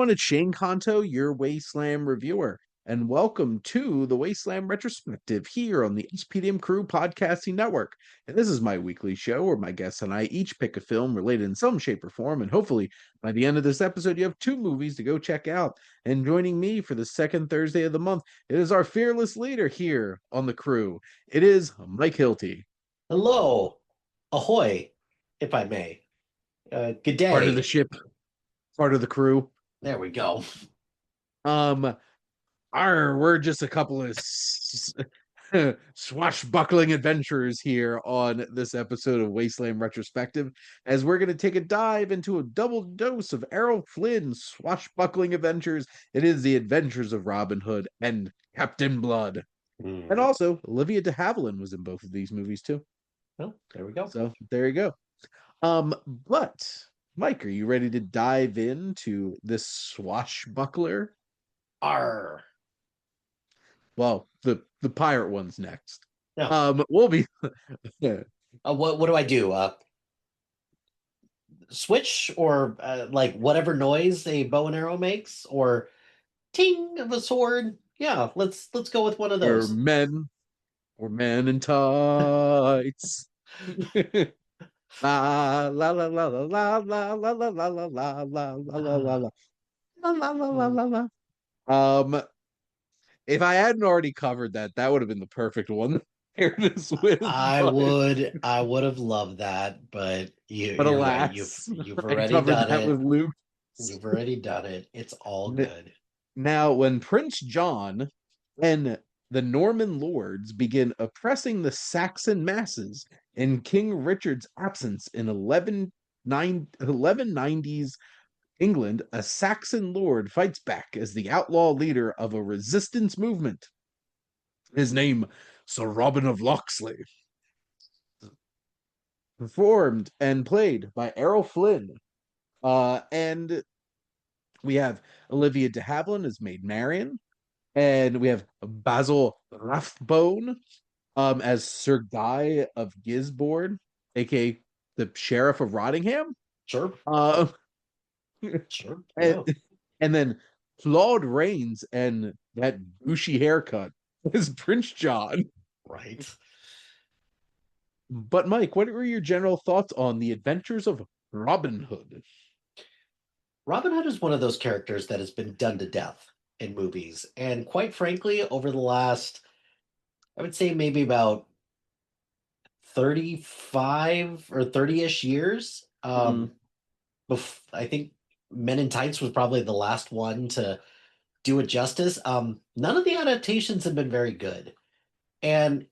everyone, it's Shane Kanto, your Wasteland reviewer, and welcome to the Wasteland Retrospective here on the HPDM Crew Podcasting Network. And this is my weekly show where my guests and I each pick a film related in some shape or form, and hopefully by the end of this episode, you have two movies to go check out. And joining me for the second Thursday of the month, it is our fearless leader here on the crew. It is Mike Hilty. Hello, ahoy, if I may. Good Part of the day. ship, part of the crew. There we go. Um, we're just a couple of swashbuckling adventurers here on this episode of Wasteland Retrospective, as we're going to take a dive into a double dose of Errol Flynn's swashbuckling adventures. It is the adventures of Robin Hood and Captain Blood. And also, Olivia de Havilland was in both of these movies too. Well, there we go. So there you go. But Mike, are you ready to dive into this swashbuckler? R. Well, the pirate one's next. No. We'll be What do I do? Switch or like whatever noise a bow and arrow makes, or ting of a sword? Yeah, let's go with one of those. We're men in tights. La la la la la la la la la la la la la la la la la la la la. If I hadn't already covered that, that would have been the perfect one. Here it is with, I would have loved that, but but you're right. alas, You've I already covered done that it. with Luke. You've already done it. It's all good. Now, when Prince John and the Norman lords begin oppressing the Saxon masses in King Richard's absence in 1190s England, a Saxon lord fights back as the outlaw leader of a resistance movement. His name, Sir Robin of Locksley. Performed and played by Errol Flynn. And we have Olivia de Havilland as Maid Marian. And we have Basil Rathbone as Sir Guy of Gisborne, aka the Sheriff of Rottingham. Sure. Sure. And then Claude Rains and that bushy haircut is Prince John. Right. But Mike, what were your general thoughts on the adventures of Robin Hood? Robin Hood is one of those characters that has been done to death in movies. And quite frankly, over the last, I would say maybe about 35 or 30-ish years, I think Men in Tights was probably the last one to do it justice. None of the adaptations have been very good. And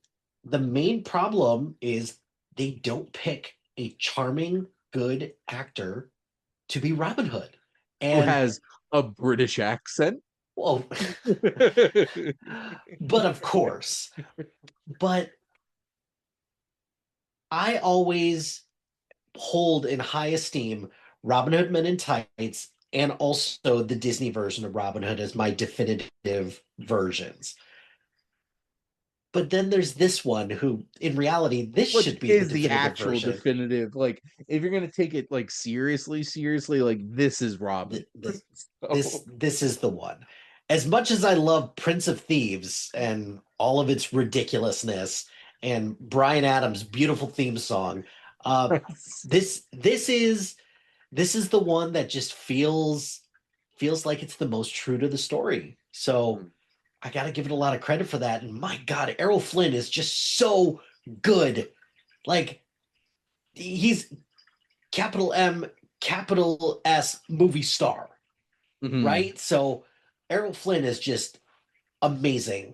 the main problem is they don't pick a charming, good actor to be Robin Hood. Who has a British accent? Well, but of course. But I always hold in high esteem Robin Hood Men in Tights and also the Disney version of Robin Hood as my definitive versions. But then there's this one who, in reality, this should be the actual version. definitive. Like, if you're gonna take it like seriously, like this is Robin. This is the one. As much as I love Prince of Thieves and all of its ridiculousness and Bryan Adams' beautiful theme song, this is the one that just feels like it's the most true to the story. So I got to give it a lot of credit for that. And my God, Errol Flynn is just so good. Like, he's capital M, capital S movie star, right? So Errol Flynn is just amazing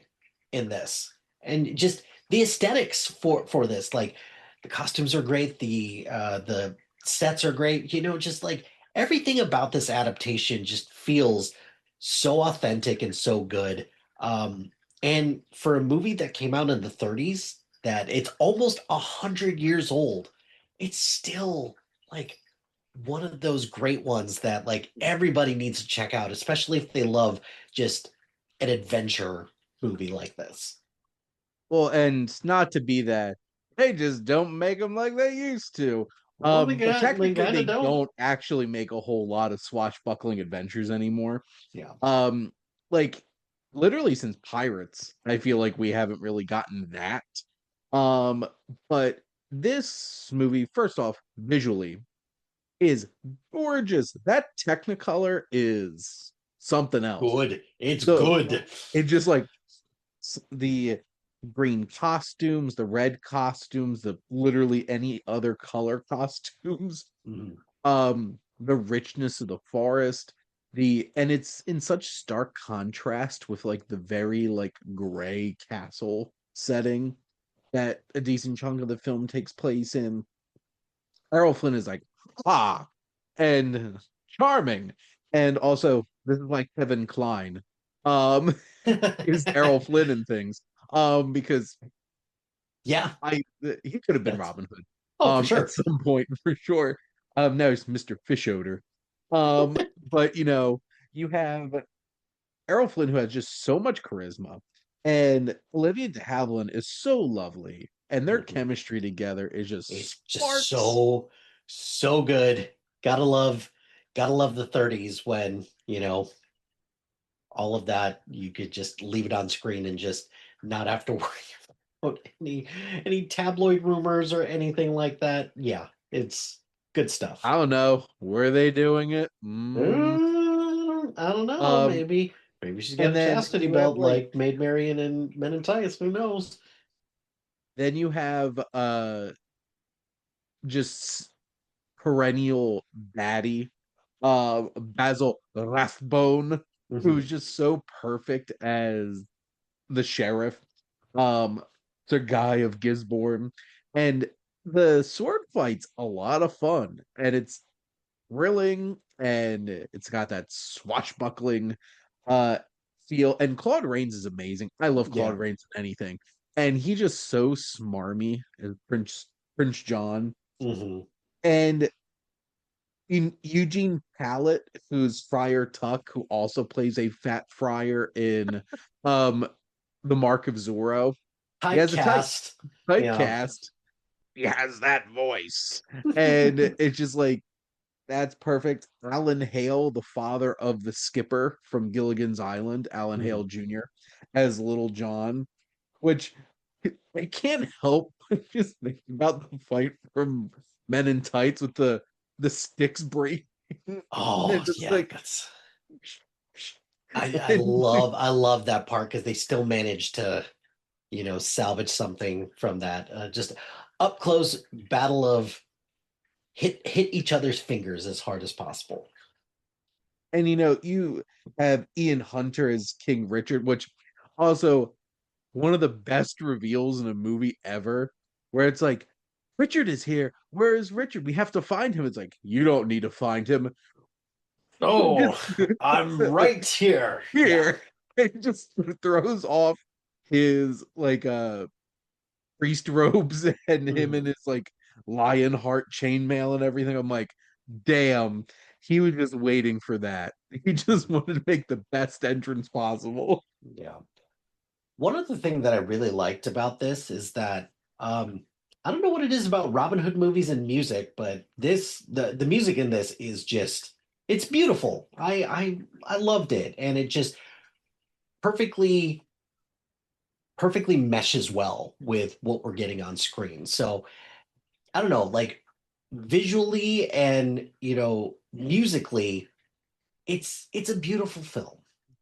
in this. And just the aesthetics for this, like the costumes are great, the sets are great, just like everything about this adaptation just feels so authentic and so good. And for a movie that came out in the 30s, that it's almost 100 years old, it's still like one of those great ones that like everybody needs to check out, especially if they love just an adventure movie like this. Well, and not to be that they just don't make them like they used to. Well, But they technically kind of they don't. don't actually make a whole lot of swashbuckling adventures anymore. Yeah. Um, like literally since Pirates, I feel like we haven't really gotten that. Um, but this movie, first off, visually is gorgeous. That Technicolor is something else. Good. It's The good. it just like the green costumes, the red costumes, the literally any other color costumes, Mhm. the richness of the forest, and it's in such stark contrast with like the very like gray castle setting that a decent chunk of the film takes place in. Errol Flynn is like, ah, and charming. And also, this is like Kevin Kline. Um, is Errol Flynn and things. Because Yeah, he could have been that's Robin Hood. oh for At sure. some point for sure. Now he's Mr. Fishoder. Um, but you have Errol Flynn who has just so much charisma, and Olivia de Havilland is so lovely, and their Mhm. chemistry together is just It's just sparks. so good. Gotta love the 30s when, all of that you could just leave it on screen and just not have to worry about any tabloid rumors or anything like that. Yeah, it's good I stuff. don't know. Were they doing it? I don't know. Um, Maybe she's got and a then chastity you have belt like like Maid Marian and Men in Tights. Who knows? then you have just perennial baddie, Basil Rathbone, Hmm. who's just so perfect as the sheriff, um, the guy of Gisborne, and the sword fight's a lot of fun, and it's thrilling, and it's got that swashbuckling uh feel. And Claude Rains is amazing. I love Claude Yeah. Rains in anything, and he just so smarmy as Prince John, Hmm. and in Eugene Pallett, who's Friar Tuck, who also plays a fat friar in um The Mark of Zorro. He has a Typecast. Yeah. typecast. He has that voice. And it's just like that's perfect. Alan Hale, the father of the skipper from Gilligan's Island, Alan Mhm. Hale Jr., as Little John, which I can't help but just think about the fight from Men in Tights with the sticks breaking. Oh And just yeah, like that's and I love that part because they still manage to salvage something from that. Just up close battle of hit each other's fingers as hard as possible. you have Ian Hunter as King Richard, which also one of the best reveals in a movie ever, where it's like, Richard is here. Where is Richard? We have to find him. It's like, you don't need to find him. Oh, Just I'm right here. Yeah. here. It just throws off his like priest robes and him Mhm. and his like lion heart chainmail and everything. I'm like, damn, he was just waiting for that. He just wanted to make the best entrance possible. Yeah. One other thing that I really liked about this is that I don't know what it is about Robin Hood movies and music, but the music in this is just it's beautiful. I loved it, and it just perfectly perfectly meshes well with what we're getting on screen. So I don't know, like visually and musically, it's a beautiful film.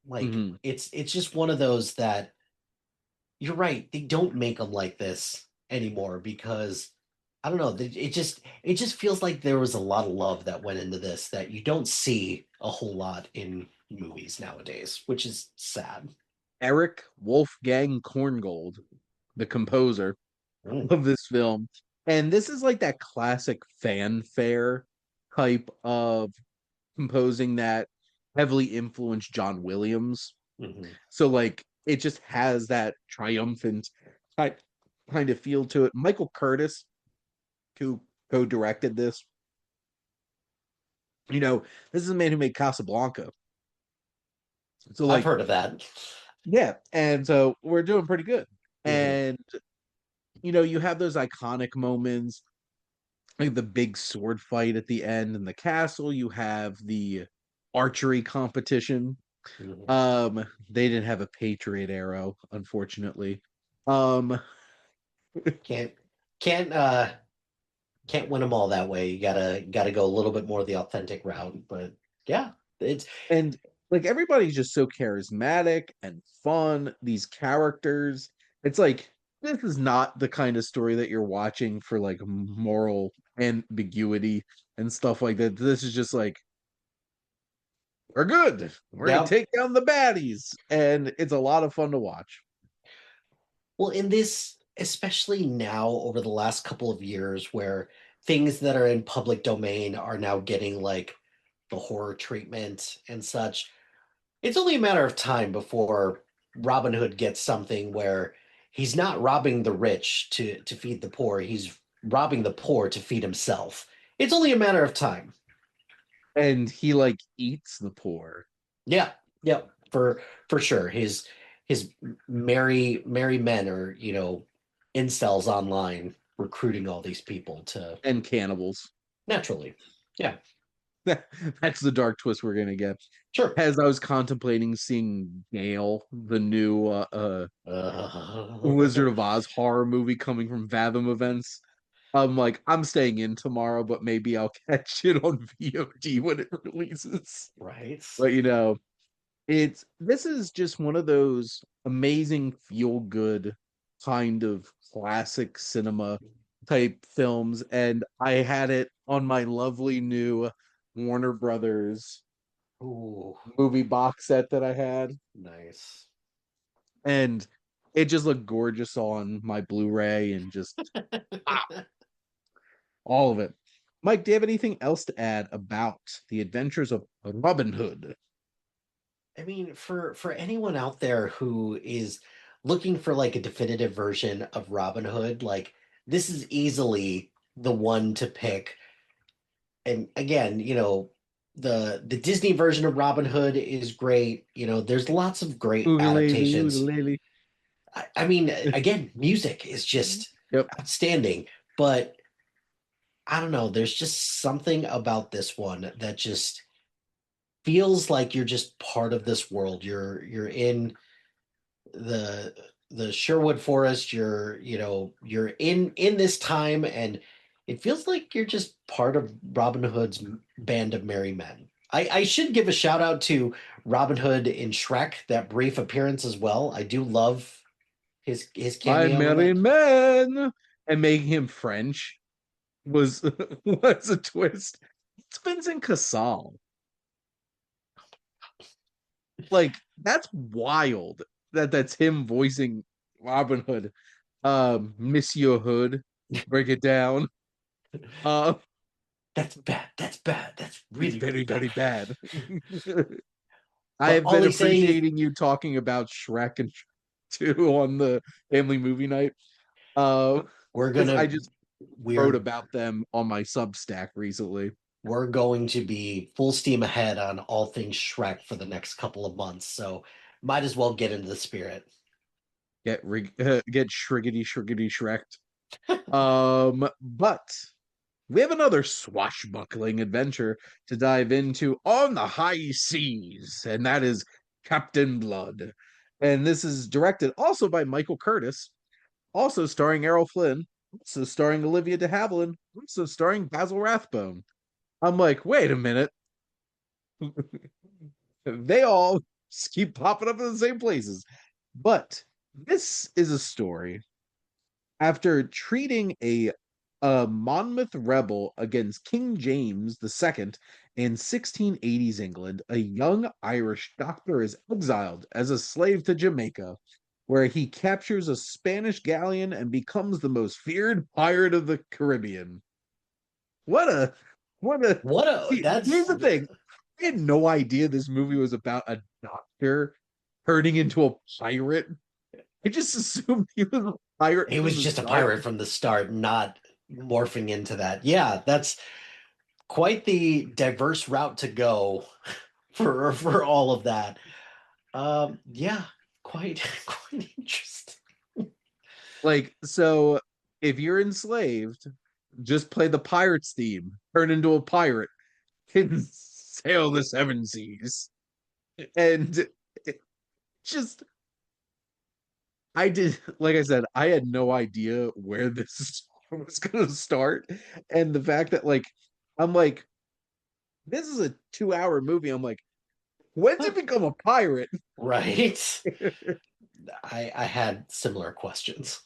Like Mhm. it's just one of those that you're right. They don't make them like this anymore because I don't know. It just feels like there was a lot of love that went into this that you don't see a whole lot in movies nowadays, which is sad. Eric Wolfgang Korngold, the composer Mm, of this film. And this is like that classic fanfare type of composing that heavily influenced John Williams. mhm. So like it just has that triumphant type kind of feel to it. Michael Curtis, who co-directed this, you know, this is a man who made Casablanca. So I've like, heard of that. yeah, and so we're doing pretty good. Mhm. And you have those iconic moments like the big sword fight at the end in the castle. You have the archery competition. Mhm. They didn't have a Patriot arrow, unfortunately. Um, Can't can't can't win them all that way. You gotta go a little bit more the authentic route. But yeah, it's and like everybody's just so charismatic and fun. These characters, it's like this is not the kind of story that you're watching for like moral ambiguity and stuff like that. This is just like we're good. We're gonna yeah. take down the baddies, and it's a lot of fun to watch. Well, in this, especially now over the last couple of years, where things that are in public domain are now getting like the horror treatment and such, it's only a matter of time before Robin Hood gets something where he's not robbing the rich to feed the poor, he's robbing the poor to feed himself. It's only a matter of time. And he like eats the poor. Yeah, yeah, for sure. His merry men are, incels online recruiting all these people to And cannibals. naturally. Yeah, That's the dark twist we're gonna get. sure. As I was contemplating seeing Gale, the new Uh, Wizard of Oz horror movie coming from Fathom Events, I'm like, I'm staying in tomorrow, but maybe I'll catch it on VOD when it releases. right. But it's this is just one of those amazing feel good kind of classic cinema type films, and I had it on my lovely new Warner Brothers Ooh, movie box set that I had, nice. and it just looked gorgeous on my Blu-ray and just ah, all of it. Mike, do you have anything else to add about the adventures of Robin Hood? I mean, for anyone out there who is looking for like a definitive version of Robin Hood, like this is easily the one to pick. And again, the Disney version of Robin Hood is great. There's lots of great Oogalele, adaptations. oogalele. I mean, again, music is just Yep. outstanding, but I don't know, there's just something about this one that just feels like you're just part of this world. You're in the the Sherwood Forest, you're in this time, and it feels like you're just part of Robin Hood's band of merry men. I should give a shout out to Robin Hood in Shrek, that brief appearance as well. I do love his I'm cameo in merry that. men, and making him French was was a twist. It's Vincent Cassel. Like that's wild that's him voicing Robin Hood. Monsieur Hood, break it down. Uh, That's bad. That's bad. That's it's really, really very bad. very bad. I But have all been he's saying is appreciating you talking about Shrek and Shrek 2 on the family movie night. Uh, we're because I gonna just wrote we're about them on my Substack recently. we're going to be full steam ahead on all things Shrek for the next couple of months. So might as well get into the spirit. Get shriggity shriggity shreked. But we have another swashbuckling adventure to dive into on the high seas, and that is Captain Blood. And this is directed also by Michael Curtis, also starring Errol Flynn, also starring Olivia de Havilland, also starring Basil Rathbone. I'm like, wait a minute. They all just keep popping up in the same places. But this is a story after treating a Monmouth rebel against King James II in 1680s England, a young Irish doctor is exiled as a slave to Jamaica, where he captures a Spanish galleon and becomes the most feared pirate of the Caribbean. What a what a What a see, here's that's the thing. I had no idea this movie was about a doctor turning into a pirate. I just assumed he was a pirate He from was the just a start. pirate from the start, not morphing into that. Yeah, that's quite the diverse route to go for all of that. Yeah, quite quite interesting. Like, so if you're enslaved, just play the pirates theme, turn into a pirate, can sail the seven seas. And it just I did, like I said, I had no idea where this was gonna start. And the fact that I'm like, this is a 2 hour movie. I'm like, when's he become a pirate? Right. I had similar questions.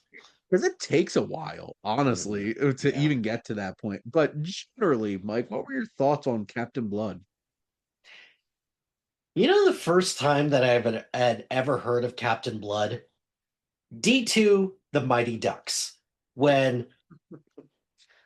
Because it takes a while, Mhm. honestly, to Yeah. even get to that point. But generally, Mike, what were your thoughts on Captain Blood? You know, the first time that had ever heard of Captain Blood, D2 The Mighty Ducks. When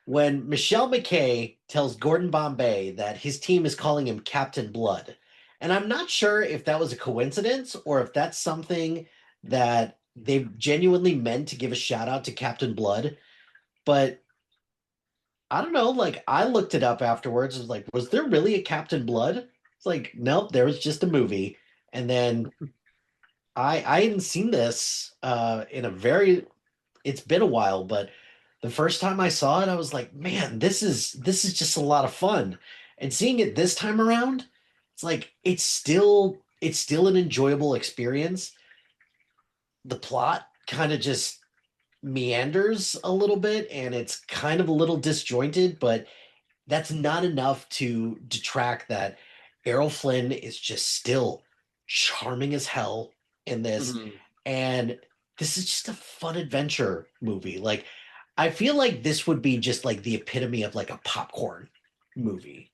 when Michelle McKay tells Gordon Bombay that his team is calling him Captain Blood. And I'm not sure if that was a coincidence or if that's something that they genuinely meant to give a shout out to Captain Blood. But I don't know, like I looked it up afterwards. I was like, was there really a Captain Blood? It's like, nope, there was just a movie. And then I hadn't seen this in a very it's been a while, but the first time I saw it, I was like, man, this is just a lot of fun. And seeing it this time around, it's like it's still an enjoyable experience. The plot kind of just meanders a little bit and it's kind of a little disjointed, but that's not enough to detract that Errol Flynn is just still charming as hell in this. Mhm. And this is just a fun adventure movie. Like, I feel like this would be just like the epitome of like a popcorn movie.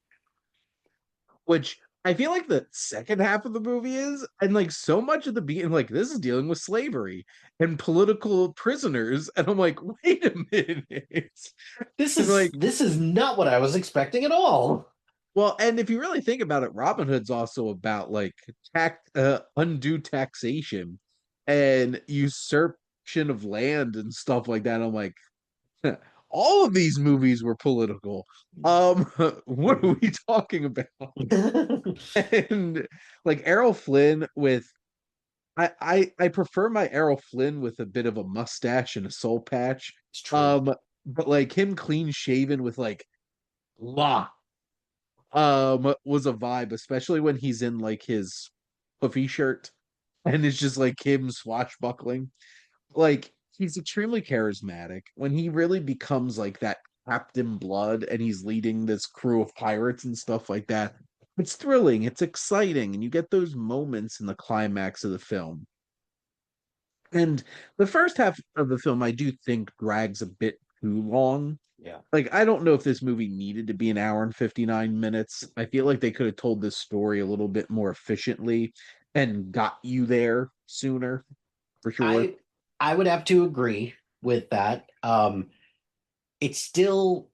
Which I feel like the second half of the movie is, and like so much of the beginning, like this is dealing with slavery and political prisoners, and I'm like, wait a minute. This And is like, this is not what I was expecting at all. well, and if you really think about it, Robin Hood's also about like undue taxation and usurpation of land and stuff like that. I'm like, all of these movies were political. What are we talking about? And like Errol Flynn with I prefer my Errol Flynn with a bit of a mustache and a soul patch. It's true. Um, but like him clean shaven with like la was a vibe, especially when he's in like his puffy shirt and it's just like him swashbuckling. Like he's extremely charismatic. When he really becomes like that Captain Blood and he's leading this crew of pirates and stuff like that, it's thrilling, it's exciting, and you get those moments in the climax of the film. And the first half of the film, I do think drags a bit too long. Yeah. Like, I don't know if this movie needed to be an hour and 59 minutes. I feel like they could have told this story a little bit more efficiently and got you there sooner, for sure. I I would have to agree with that. It still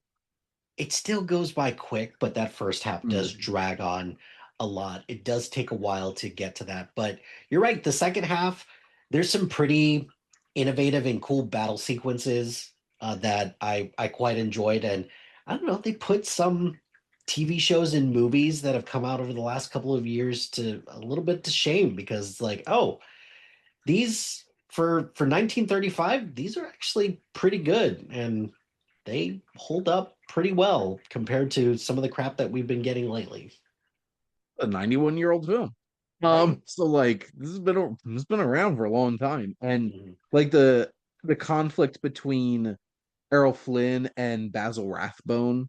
it still goes by quick, but that first half does Mm. drag on a lot. It does take a while to get to that. But you're right, the second half, there's some pretty innovative and cool battle sequences that I quite enjoyed. And I don't know, they put some TV shows and movies that have come out over the last couple of years to a little bit to shame because it's like, oh, these for 1935, these are actually pretty good and they hold up pretty well compared to some of the crap that we've been getting lately. A 91-year-old film. Right. So like this has been around for a long time. And Mhm. like the conflict between Errol Flynn and Basil Rathbone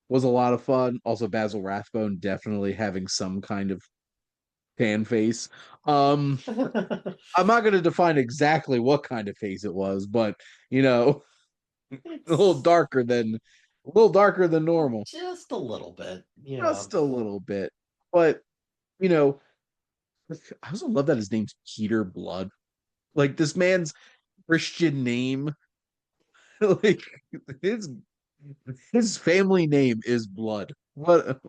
was a lot of fun. Also, Basil Rathbone definitely having some kind of fan face. Um, I'm not going to define exactly what kind of face it was, but you know, a little It's darker than a little darker than normal, just a little bit. Yeah. just a little bit. But you know, I also love that his name's Peter Blood. Like this man's Christian name, like his his family name is Blood. What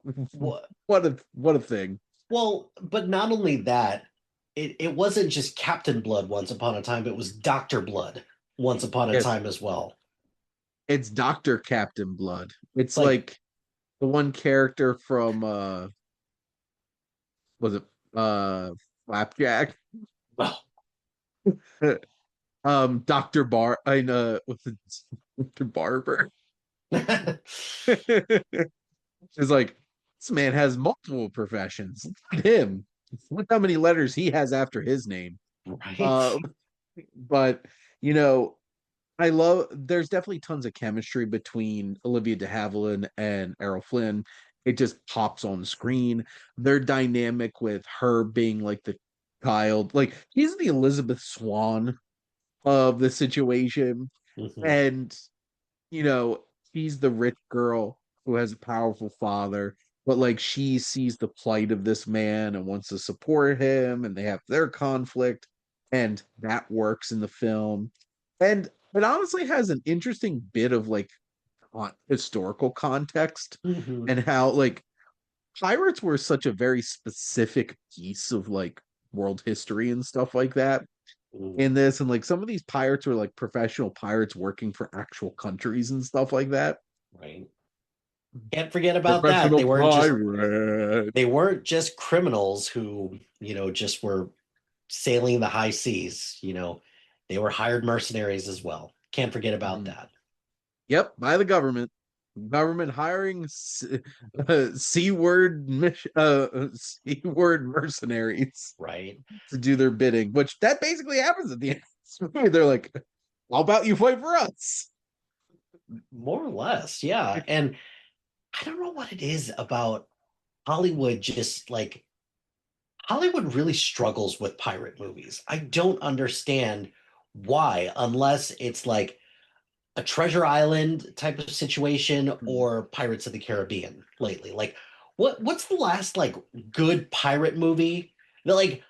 What a thing. well, but not only that, it wasn't just Captain Blood once upon a time, it was Dr. Blood once upon a Yes, time as well. it's Dr. Captain Blood. It's Like, like the one character from was it Flapjack? well, Dr. Bar I know what's it Dr. Barber. It's like this man has multiple professions. Look at him. Look how many letters he has after his name. Right. Uh, but you know, I love. There's definitely tons of chemistry between Olivia de Havilland and Errol Flynn. It just pops on screen. Their dynamic with her being like the child, like he's the Elizabeth Swan of the situation, Hmm. and you know, she's the rich girl who has a powerful father, but like she sees the plight of this man and wants to support him, and they have their conflict, and that works in the film. And it honestly has an interesting bit of like historical context Hmm. and how like pirates were such a very specific piece of like world history and stuff like that in this, and like some of these pirates were like professional pirates working for actual countries and stuff like that. Right. Can't forget about that. Professional pirate. They weren't just criminals who, just were sailing the high seas, they were hired mercenaries as well. Can't forget about Mhm. that. Yep, by the government. Government hiring C word mercenaries Right. to do their bidding, which that basically happens at the end of this movie. They're like, how about you fight for us? More or less. Yeah. And I don't know what it is about Hollywood, just like Hollywood really struggles with pirate movies. I don't understand why, unless it's like a Treasure Island type of situation Hmm. or Pirates of the Caribbean lately. Like what's the last like good pirate movie that like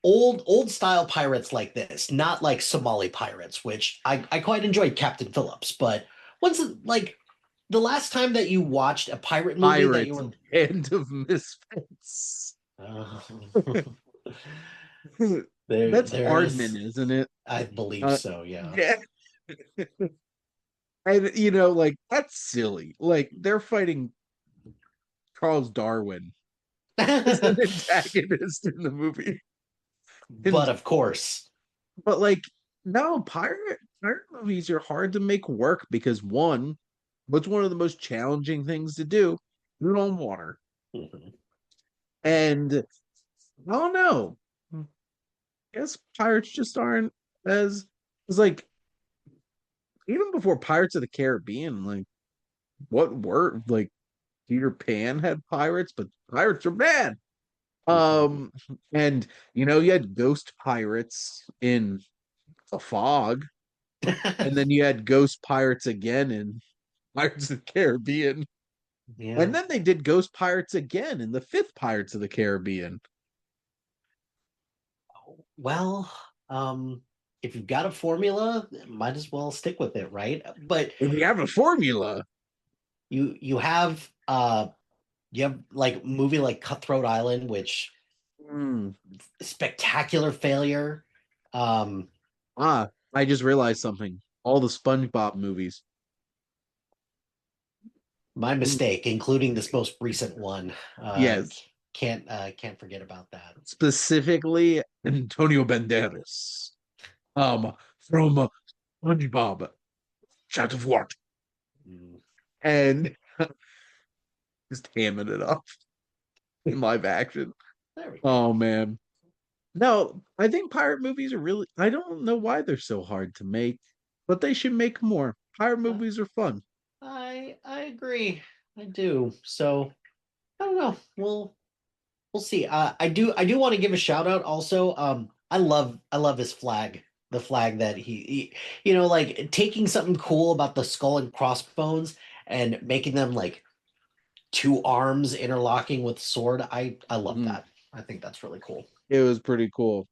old style pirates like this, not like Somali pirates, which I quite enjoyed Captain Phillips, but when's it like the last time that you watched a pirate movie that you Pirates, were Band of Misfits. uh, That's there Aardman, is isn't it? I believe Uh, so, yeah. yeah. And like that's silly. Like they're fighting Charles Darwin as an antagonist in the movie. But And of course. but like no, pirate movies are hard to make work because one, what's one of the most challenging things to do? Food on water. Mhm. And I don't know. I guess pirates just aren't as it's like even before Pirates of the Caribbean, like what were like Peter Pan had pirates, but pirates are bad. Mhm. Um, and you had ghost pirates in the fog, and then you had ghost pirates again in Pirates of the Caribbean. Yeah. And then they did ghost pirates again in the fifth Pirates of the Caribbean. Well, if you've got a formula, might as well stick with it, right? But If you have a formula, you have you have like movie like Cutthroat Island, which mm, spectacular failure. Um, I just realized something. All the SpongeBob movies. my Mm, mistake, including this most recent one. yes, Can't forget about that. specifically Antonio Banderas. From SpongeBob, Shot of What, Mm, and just hamming it up in live action. there we go. Oh man. No, I think pirate movies are really I don't know why they're so hard to make, but they should make more. Pirate Uh, movies are fun. I agree. I do. So I don't know. We'll see. I do want to give a shout out also. I love his flag. The flag that like taking something cool about the skull and crossbones and making them like two arms interlocking with sword. I love Mhm. that. I think that's really cool. It was pretty cool.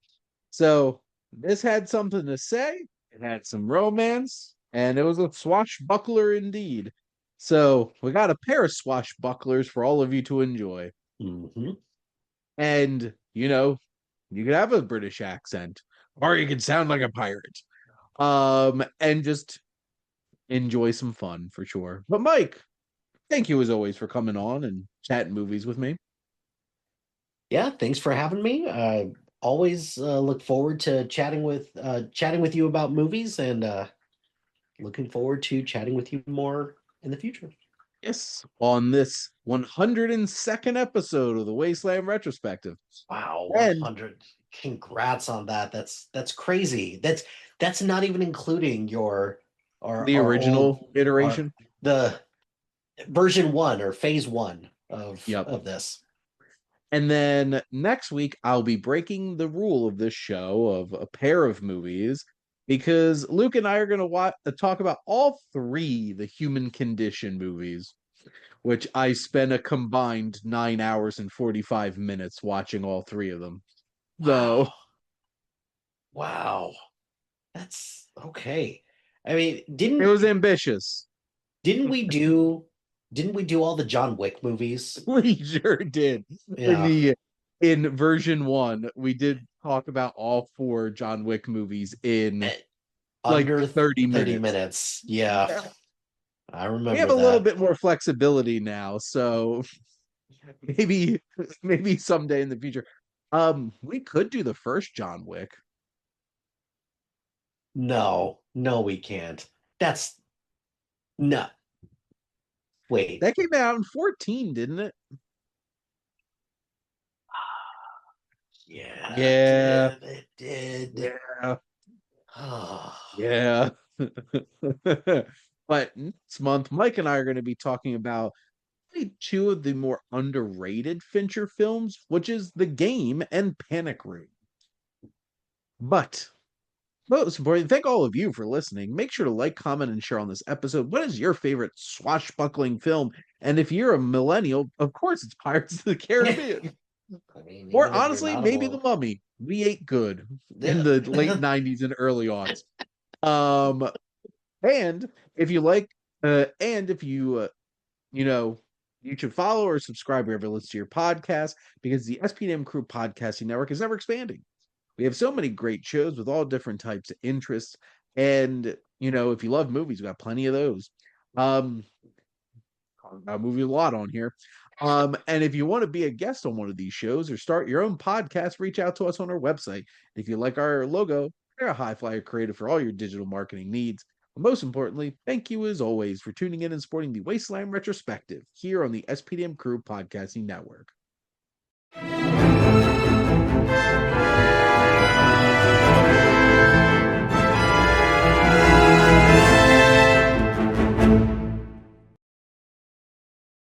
So this had something to say. It had some romance, and it was a swashbuckler indeed. So we got a pair of swashbucklers for all of you to enjoy. Hmm. And you could have a British accent, or you could sound like a pirate. And just enjoy some fun for sure. But Mike, thank you as always for coming on and chatting movies with me. Yeah, thanks for having me. Always look forward to chatting with you about movies and looking forward to chatting with you more in the future. Yes, on this 102nd episode of the Wasteland Retrospective. Wow, And 100. Congrats on that. That's crazy. That's not even including your the our old original our iteration. the version 1 or phase 1 Yep. of this. And then next week, I'll be breaking the rule of this show of a pair of movies because Luke and I are going to talk about all three the Human Condition movies, which I spent a combined 9 hours and 45 minutes watching all three of them. So Wow. Wow. That's okay. I mean, it was ambitious. didn't we do didn't we do all the John Wick movies? We sure did. In Yeah. the in version one, we did talk about all four John Wick movies in Eh, like Under 30 30 minutes. minutes. Yeah. Yeah. I We have remember a little that. bit more flexibility now, so maybe someday in the future. We could do the first John Wick. No, no, we can't. That's no. Wait. That came out in 14, didn't it? Yeah, it Yeah. did. It did. Yeah. Oh, Yeah. But next month, Mike and I are going to be talking about two of the more underrated Fincher films, which is The Game and Panic Room. But most importantly, thank all of you for listening. Make sure to like, comment, and share on this episode. What is your favorite swashbuckling film? And if you're a millennial, of course it's Pirates of the Caribbean. I mean, Or even if you're honestly, not a maybe The millennial. Mummy. We ate good in Yeah. the late 90s and early aughts. Um, and if you like, and if you you know, you should follow or subscribe wherever you listen to your podcast because the SPDM Crew Podcasting Network is ever expanding. We have so many great shows with all different types of interests. And, if you love movies, we got plenty of those. Um, talking about movie a lot on here. And if you want to be a guest on one of these shows or start your own podcast, reach out to us on our website. If you like our logo, we're a high flyer creative for all your digital marketing needs. But most importantly, thank you as always for tuning in and supporting the Wasteland Retrospective here on the SPDM Crew Podcasting Network.